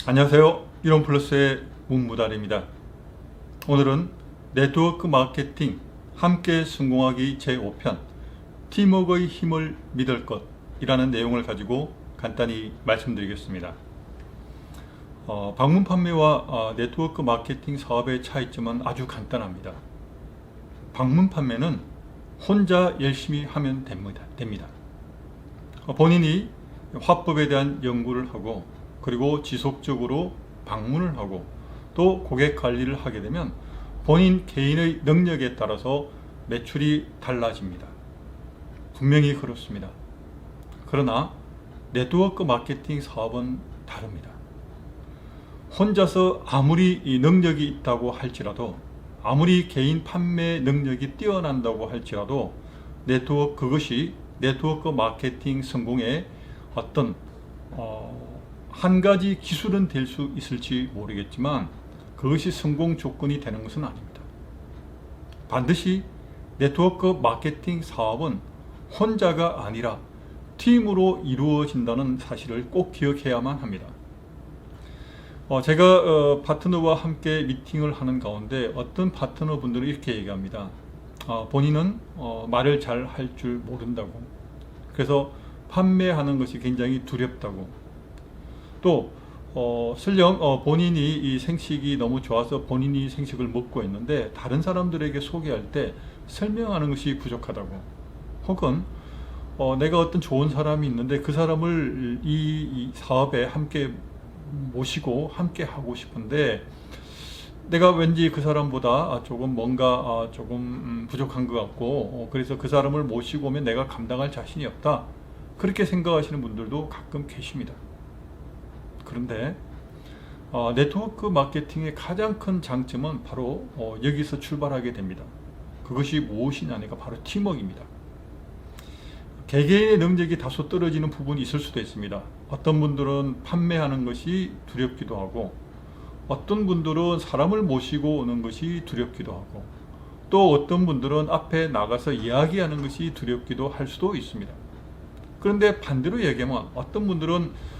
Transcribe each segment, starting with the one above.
안녕하세요. 이론플러스의 문무달입니다. 오늘은 네트워크 마케팅 함께 성공하기 제5편 팀워크의 힘을 믿을 것이라는 내용을 가지고 간단히 말씀드리겠습니다. 방문 판매와 네트워크 마케팅 사업의 차이점은 아주 간단합니다. 방문 판매는 혼자 열심히 하면 됩니다. 본인이 화법에 대한 연구를 하고 그리고 지속적으로 방문을 하고 또 고객 관리를 하게 되면 본인 개인의 능력에 따라서 매출이 달라집니다. 분명히 그렇습니다. 그러나 네트워크 마케팅 사업은 다릅니다. 혼자서 아무리 이 능력이 있다고 할지라도, 아무리 개인 판매 능력이 뛰어난다고 할지라도 그것이 네트워크 마케팅 성공의 어떤 한 가지 기술은 될 수 있을지 모르겠지만 그것이 성공 조건이 되는 것은 아닙니다. 반드시 네트워크 마케팅 사업은 혼자가 아니라 팀으로 이루어진다는 사실을 꼭 기억해야만 합니다. 제가 파트너와 함께 미팅을 하는 가운데 어떤 파트너 분들은 이렇게 얘기합니다. 본인은 말을 잘 할 줄 모른다고, 그래서 판매하는 것이 굉장히 두렵다고, 또 설령 본인이 이 생식이 너무 좋아서 본인이 생식을 먹고 있는데 다른 사람들에게 소개할 때 설명하는 것이 부족하다고, 혹은 내가 어떤 좋은 사람이 있는데 그 사람을 이 사업에 함께 모시고 함께 하고 싶은데 내가 왠지 그 사람보다 조금 뭔가 조금 부족한 것 같고, 그래서 그 사람을 모시고 오면 내가 감당할 자신이 없다, 그렇게 생각하시는 분들도 가끔 계십니다. 그런데 네트워크 마케팅의 가장 큰 장점은 바로 여기서 출발하게 됩니다. 그것이 무엇이냐니까 바로 팀워크입니다. 개개인의 능력이 다소 떨어지는 부분이 있을 수도 있습니다. 어떤 분들은 판매하는 것이 두렵기도 하고, 어떤 분들은 사람을 모시고 오는 것이 두렵기도 하고, 또 어떤 분들은 앞에 나가서 이야기하는 것이 두렵기도 할 수도 있습니다. 그런데 반대로 얘기하면 어떤 분들은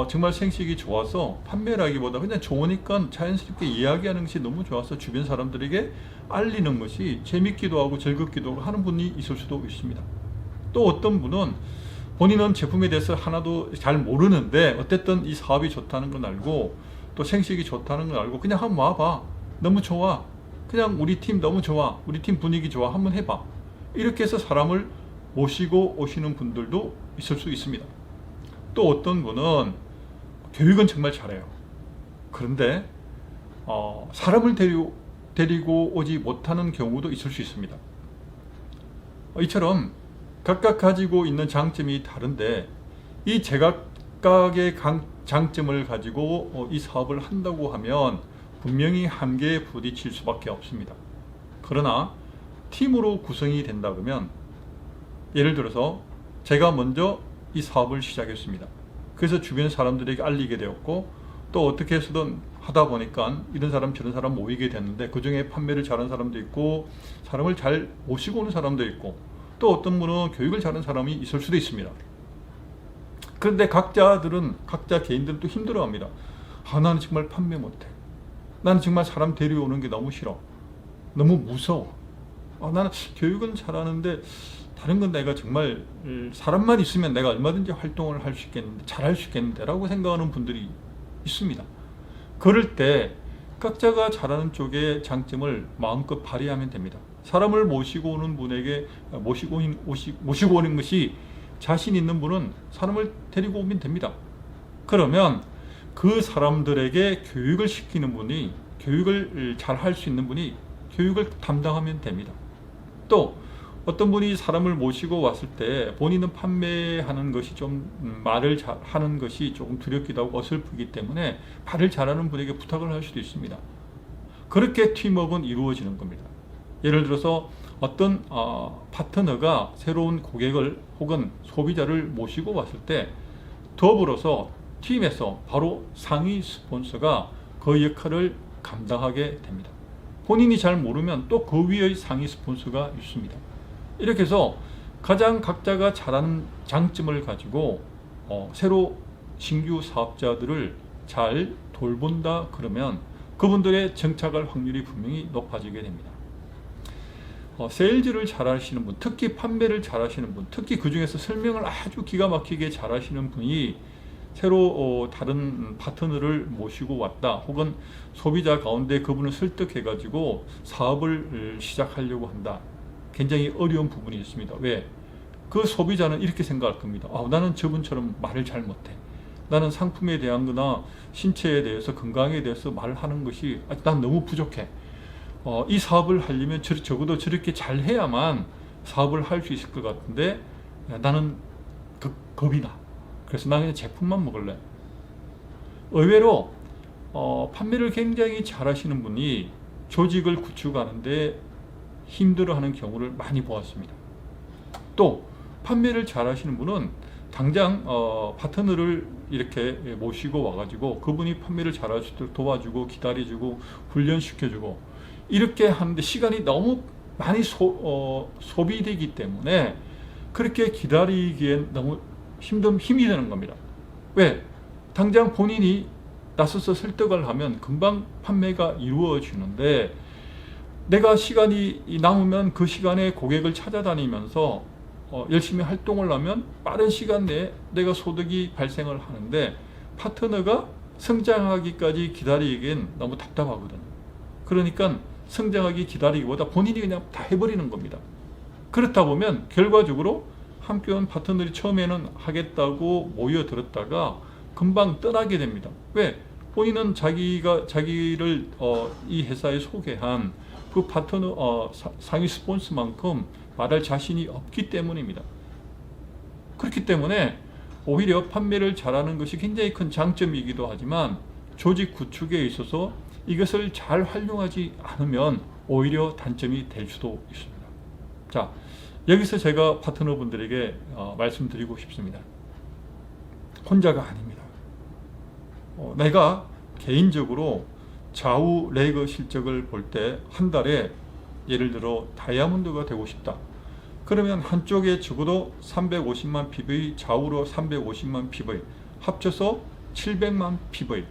정말 생식이 좋아서 판매라기보다 그냥 좋으니까 자연스럽게 이야기하는 것이 너무 좋아서 주변 사람들에게 알리는 것이 재밌기도 하고 즐겁기도 하고 하는 분이 있을 수도 있습니다. 또 어떤 분은 본인은 제품에 대해서 하나도 잘 모르는데 어쨌든 이 사업이 좋다는 건 알고 또 생식이 좋다는 걸 알고 그냥 한번 와봐, 너무 좋아, 그냥 우리 팀 너무 좋아, 우리 팀 분위기 좋아, 한번 해봐, 이렇게 해서 사람을 모시고 오시는 분들도 있을 수 있습니다. 또 어떤 분은 교육은 정말 잘해요. 그런데 사람을 데리고 오지 못하는 경우도 있을 수 있습니다. 이처럼 각각 가지고 있는 장점이 다른데 이 제각각의 장점을 가지고 이 사업을 한다고 하면 분명히 한계에 부딪힐 수밖에 없습니다. 그러나 팀으로 구성이 된다 그러면, 예를 들어서 제가 먼저 이 사업을 시작했습니다. 그래서 주변 사람들에게 알리게 되었고, 또 어떻게 해서든 하다 보니까 이런 사람 저런 사람 모이게 됐는데 그 중에 판매를 잘하는 사람도 있고 사람을 잘 모시고 오는 사람도 있고 또 어떤 분은 교육을 잘하는 사람이 있을 수도 있습니다. 그런데 각자 개인들은 또 힘들어합니다. 나는 정말 판매 못해, 나는 정말 사람 데려오는 게 너무 싫어, 너무 무서워, 나는 교육은 잘하는데 다른 건 내가 정말 사람만 있으면 내가 얼마든지 활동을 할 수 있겠는데, 잘할 수 있겠는데 라고 생각하는 분들이 있습니다. 그럴 때 각자가 잘하는 쪽의 장점을 마음껏 발휘하면 됩니다. 사람을 모시고 오는 분에게 모시고 오는 것이 자신 있는 분은 사람을 데리고 오면 됩니다. 그러면 그 사람들에게 교육을 시키는 분이, 교육을 잘 할 수 있는 분이 교육을 담당하면 됩니다. 또 어떤 분이 사람을 모시고 왔을 때 본인은 판매하는 것이 좀 말을 하는 것이 조금 두렵기도 하고 어설프기 때문에 말을 잘하는 분에게 부탁을 할 수도 있습니다. 그렇게 팀워크는 이루어지는 겁니다. 예를 들어서 어떤 파트너가 새로운 고객을 혹은 소비자를 모시고 왔을 때 더불어서 팀에서 바로 상위 스폰서가 그 역할을 감당하게 됩니다. 본인이 잘 모르면 또 그 위의 상위 스폰서가 있습니다. 이렇게 해서 가장 각자가 잘하는 장점을 가지고 새로 신규 사업자들을 잘 돌본다 그러면 그분들의 정착할 확률이 분명히 높아지게 됩니다. 세일즈를 잘 하시는 분, 특히 판매를 잘 하시는 분, 특히 그 중에서 설명을 아주 기가 막히게 잘 하시는 분이 새로 다른 파트너를 모시고 왔다, 혹은 소비자 가운데 그분을 설득해 가지고 사업을 시작하려고 한다, 굉장히 어려운 부분이 있습니다. 왜? 그 소비자는 이렇게 생각할 겁니다. 나는 저분처럼 말을 잘 못해. 나는 상품에 대한 거나 신체에 대해서, 건강에 대해서 말을 하는 것이 난 너무 부족해. 이 사업을 하려면 적어도 저렇게 잘 해야만 사업을 할 수 있을 것 같은데 나는 겁이 나. 그래서 나 그냥 제품만 먹을래. 의외로 판매를 굉장히 잘 하시는 분이 조직을 구축하는데 힘들어하는 경우를 많이 보았습니다. 또 판매를 잘 하시는 분은 당장 파트너를 이렇게 모시고 와가지고 그분이 판매를 잘할 수 있도록 도와주고 기다려주고 훈련시켜주고 이렇게 하는데 시간이 너무 많이 소비되기 때문에 그렇게 기다리기엔 너무 힘이 드는 겁니다. 왜? 당장 본인이 나서서 설득을 하면 금방 판매가 이루어지는데, 내가 시간이 남으면 그 시간에 고객을 찾아다니면서 열심히 활동을 하면 빠른 시간 내에 내가 소득이 발생을 하는데, 파트너가 성장하기까지 기다리기엔 너무 답답하거든요. 그러니까 성장하기 기다리기보다 본인이 그냥 다 해버리는 겁니다. 그렇다 보면 결과적으로 함께한 파트너들이 처음에는 하겠다고 모여들었다가 금방 떠나게 됩니다. 왜? 본인은 자기를 이 회사에 소개한 그 파트너 상위 스폰서만큼 말할 자신이 없기 때문입니다. 그렇기 때문에 오히려 판매를 잘하는 것이 굉장히 큰 장점이기도 하지만 조직 구축에 있어서 이것을 잘 활용하지 않으면 오히려 단점이 될 수도 있습니다. 자, 여기서 제가 파트너분들에게 말씀드리고 싶습니다. 혼자가 아닙니다. 내가 개인적으로 좌우 레그 실적을 볼 때 한 달에 예를 들어 다이아몬드가 되고 싶다. 그러면 한쪽에 적어도 350만 PV, 좌우로 350만 PV, 합쳐서 700만 PV.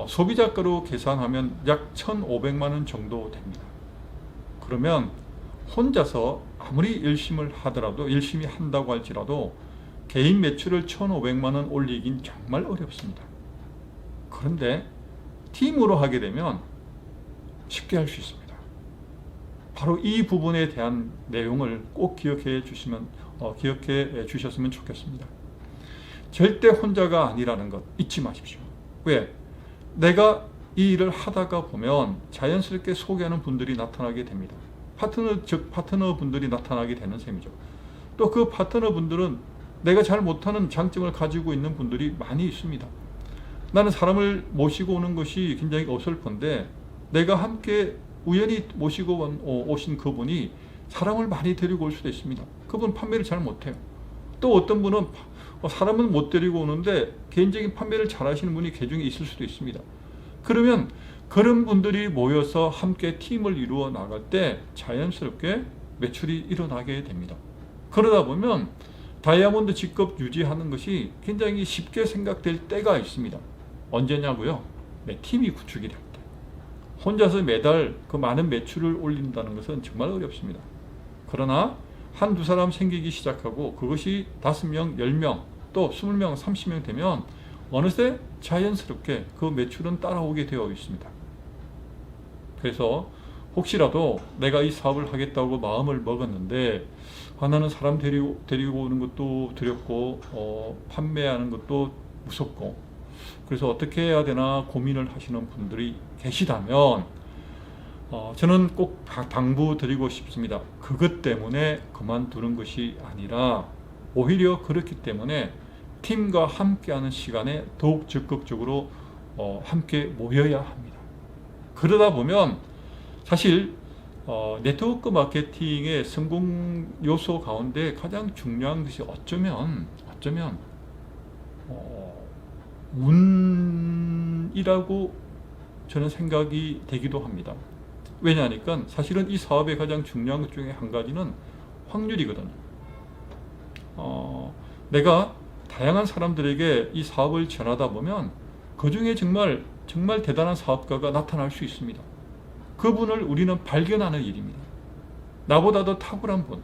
소비자가로 계산하면 약 1,500만 원 정도 됩니다. 그러면 혼자서 아무리 열심히 한다고 할지라도 개인 매출을 1,500만 원 올리긴 정말 어렵습니다. 그런데 팀으로 하게 되면 쉽게 할 수 있습니다. 바로 이 부분에 대한 내용을 꼭 기억해 주셨으면 좋겠습니다. 절대 혼자가 아니라는 것 잊지 마십시오. 왜? 내가 이 일을 하다가 보면 자연스럽게 소개하는 분들이 나타나게 됩니다. 파트너분들이 나타나게 되는 셈이죠. 또 그 파트너분들은 내가 잘 못하는 장점을 가지고 있는 분들이 많이 있습니다. 나는 사람을 모시고 오는 것이 굉장히 어설픈데, 내가 함께 우연히 모시고 오신 그분이 사람을 많이 데리고 올 수도 있습니다. 그분 판매를 잘 못해요. 또 어떤 분은 사람은 못 데리고 오는데 개인적인 판매를 잘 하시는 분이 그 중에 있을 수도 있습니다. 그러면 그런 분들이 모여서 함께 팀을 이루어 나갈 때 자연스럽게 매출이 일어나게 됩니다. 그러다 보면 다이아몬드 직급 유지하는 것이 굉장히 쉽게 생각될 때가 있습니다. 언제냐고요? 팀이 구축이 될 때. 혼자서 매달 그 많은 매출을 올린다는 것은 정말 어렵습니다. 그러나 한두 사람 생기기 시작하고 그것이 5명, 10명, 또 20명, 30명 되면 어느새 자연스럽게 그 매출은 따라오게 되어 있습니다. 그래서 혹시라도 내가 이 사업을 하겠다고 마음을 먹었는데 나는 사람 데리고 오는 것도 두렵고 판매하는 것도 무섭고, 그래서 어떻게 해야 되나 고민을 하시는 분들이 계시다면 저는 꼭 당부드리고 싶습니다. 그것 때문에 그만두는 것이 아니라 오히려 그렇기 때문에 팀과 함께하는 시간에 더욱 적극적으로 함께 모여야 합니다. 그러다 보면 사실 네트워크 마케팅의 성공 요소 가운데 가장 중요한 것이 어쩌면 운이라고 저는 생각이 되기도 합니다. 왜냐하니까 사실은 이 사업의 가장 중요한 것 중에 한 가지는 확률이거든요. 내가 다양한 사람들에게 이 사업을 전하다 보면 그 중에 정말 정말 대단한 사업가가 나타날 수 있습니다. 그분을 우리는 발견하는 일입니다. 나보다 더 탁월한 분,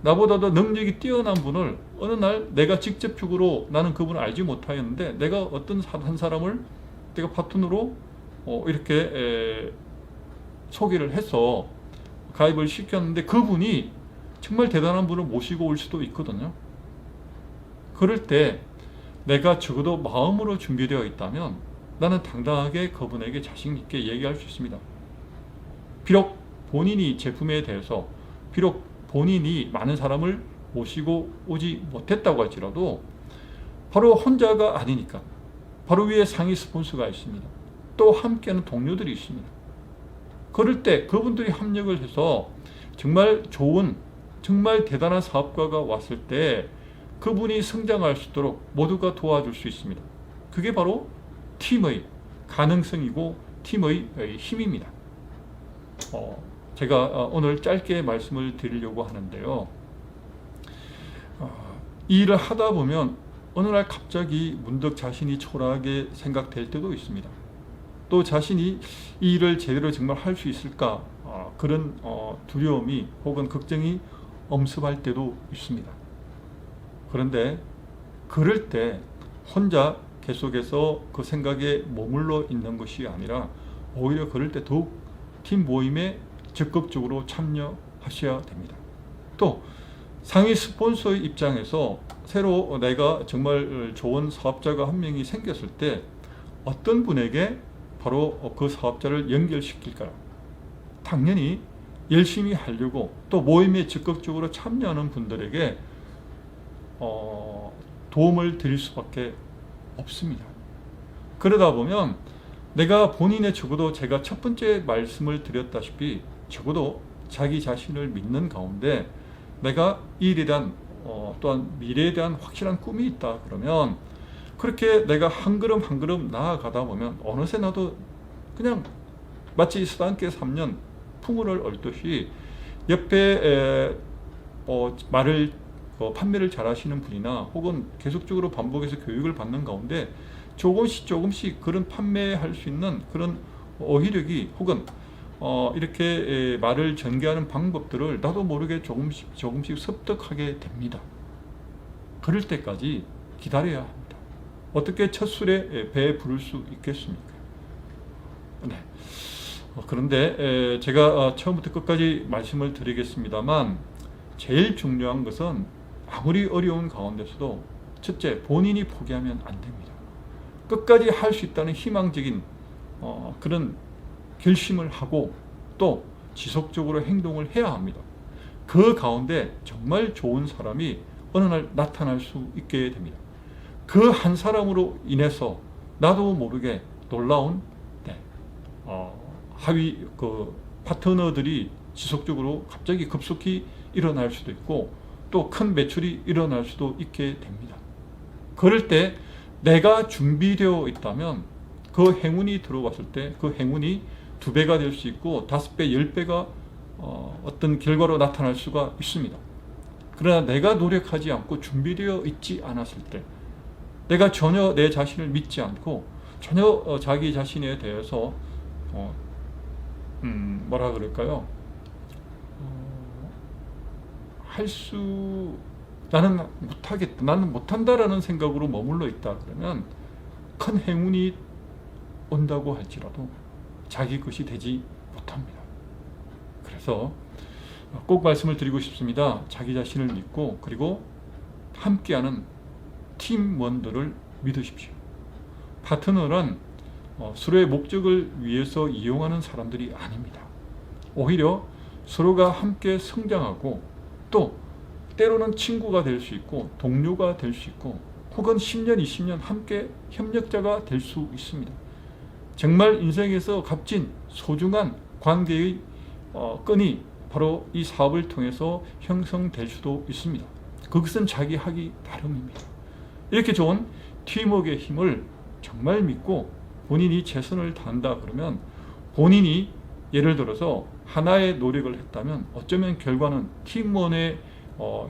나보다 더 능력이 뛰어난 분을 어느 날 내가 직접적으로 나는 그분을 알지 못하였는데 내가 어떤 한 사람을 내가 파트너로 이렇게 소개를 해서 가입을 시켰는데 그분이 정말 대단한 분을 모시고 올 수도 있거든요. 그럴 때 내가 적어도 마음으로 준비되어 있다면 나는 당당하게 그분에게 자신 있게 얘기할 수 있습니다. 비록 본인이 제품에 대해서 비록 본인이 많은 사람을 모시고 오지 못했다고 할지라도 바로 혼자가 아니니까 바로 위에 상위 스폰서가 있습니다. 또 함께하는 동료들이 있습니다. 그럴 때 그분들이 협력을 해서 정말 좋은 정말 대단한 사업가가 왔을 때 그분이 성장할 수 있도록 모두가 도와줄 수 있습니다. 그게 바로 팀의 가능성이고 팀의 힘입니다. 제가 오늘 짧게 말씀을 드리려고 하는데요. 이 일을 하다 보면 어느 날 갑자기 문득 자신이 초라하게 생각될 때도 있습니다. 또 자신이 이 일을 제대로 정말 할 수 있을까 그런 두려움이 혹은 걱정이 엄습할 때도 있습니다. 그런데 그럴 때 혼자 계속해서 그 생각에 머물러 있는 것이 아니라 오히려 그럴 때 더욱 팀 모임에 적극적으로 참여하셔야 됩니다. 또 상위 스폰서의 입장에서 새로 내가 정말 좋은 사업자가 한 명이 생겼을 때 어떤 분에게 바로 그 사업자를 연결시킬까요? 당연히 열심히 하려고 또 모임에 적극적으로 참여하는 분들에게 도움을 드릴 수밖에 없습니다. 그러다 보면 내가 본인의 적어도 제가 첫 번째 말씀을 드렸다시피 적어도 자기 자신을 믿는 가운데 내가 이 일에 대한 또한 미래에 대한 확실한 꿈이 있다 그러면 그렇게 내가 한 걸음 한 걸음 나아가다 보면 어느새 나도 그냥 마치 스단계 3년 풍우를 얽듯이 옆에 판매를 잘 하시는 분이나 혹은 계속적으로 반복해서 교육을 받는 가운데 조금씩 그런 판매할 수 있는 그런 어휘력이 혹은 이렇게 말을 전개하는 방법들을 나도 모르게 조금씩 습득하게 됩니다. 그럴 때까지 기다려야 합니다. 어떻게 첫 술에 배에 부를 수 있겠습니까? 네. 그런데 제가 처음부터 끝까지 말씀을 드리겠습니다만 제일 중요한 것은 아무리 어려운 가운데서도 첫째, 본인이 포기하면 안 됩니다. 끝까지 할 수 있다는 희망적인 그런 결심을 하고 또 지속적으로 행동을 해야 합니다. 그 가운데 정말 좋은 사람이 어느 날 나타날 수 있게 됩니다. 그 한 사람으로 인해서 나도 모르게 놀라운 하위 파트너들이 지속적으로 갑자기 급속히 일어날 수도 있고 또 큰 매출이 일어날 수도 있게 됩니다. 그럴 때 내가 준비되어 있다면 그 행운이 들어왔을 때 그 행운이 2배가 될 수 있고 5배, 10배가 어떤 결과로 나타날 수가 있습니다. 그러나 내가 노력하지 않고 준비되어 있지 않았을 때 내가 전혀 내 자신을 믿지 않고 전혀 자기 자신에 대해서 뭐라 그럴까요? 나는 못하겠다, 나는 못한다라는 생각으로 머물러 있다 그러면 큰 행운이 온다고 할지라도 자기 것이 되지 못합니다. 그래서 꼭 말씀을 드리고 싶습니다. 자기 자신을 믿고 그리고 함께하는 팀원들을 믿으십시오. 파트너는 서로의 목적을 위해서 이용하는 사람들이 아닙니다. 오히려 서로가 함께 성장하고 또 때로는 친구가 될 수 있고 동료가 될 수 있고 혹은 10년, 20년 함께 협력자가 될 수 있습니다. 정말 인생에서 값진 소중한 관계의 끈이 바로 이 사업을 통해서 형성될 수도 있습니다. 그것은 자기 하기 나름입니다. 이렇게 좋은 팀워크의 힘을 정말 믿고 본인이 최선을 다한다 그러면 본인이 예를 들어서 하나의 노력을 했다면 어쩌면 결과는 팀원의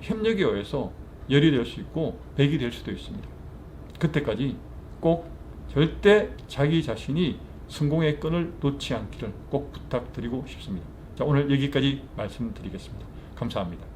협력에 의해서 10이 될 수 있고 100이 될 수도 있습니다. 그때까지 꼭 절대 자기 자신이 성공의 끈을 놓지 않기를 꼭 부탁드리고 싶습니다. 자, 오늘 여기까지 말씀드리겠습니다. 감사합니다.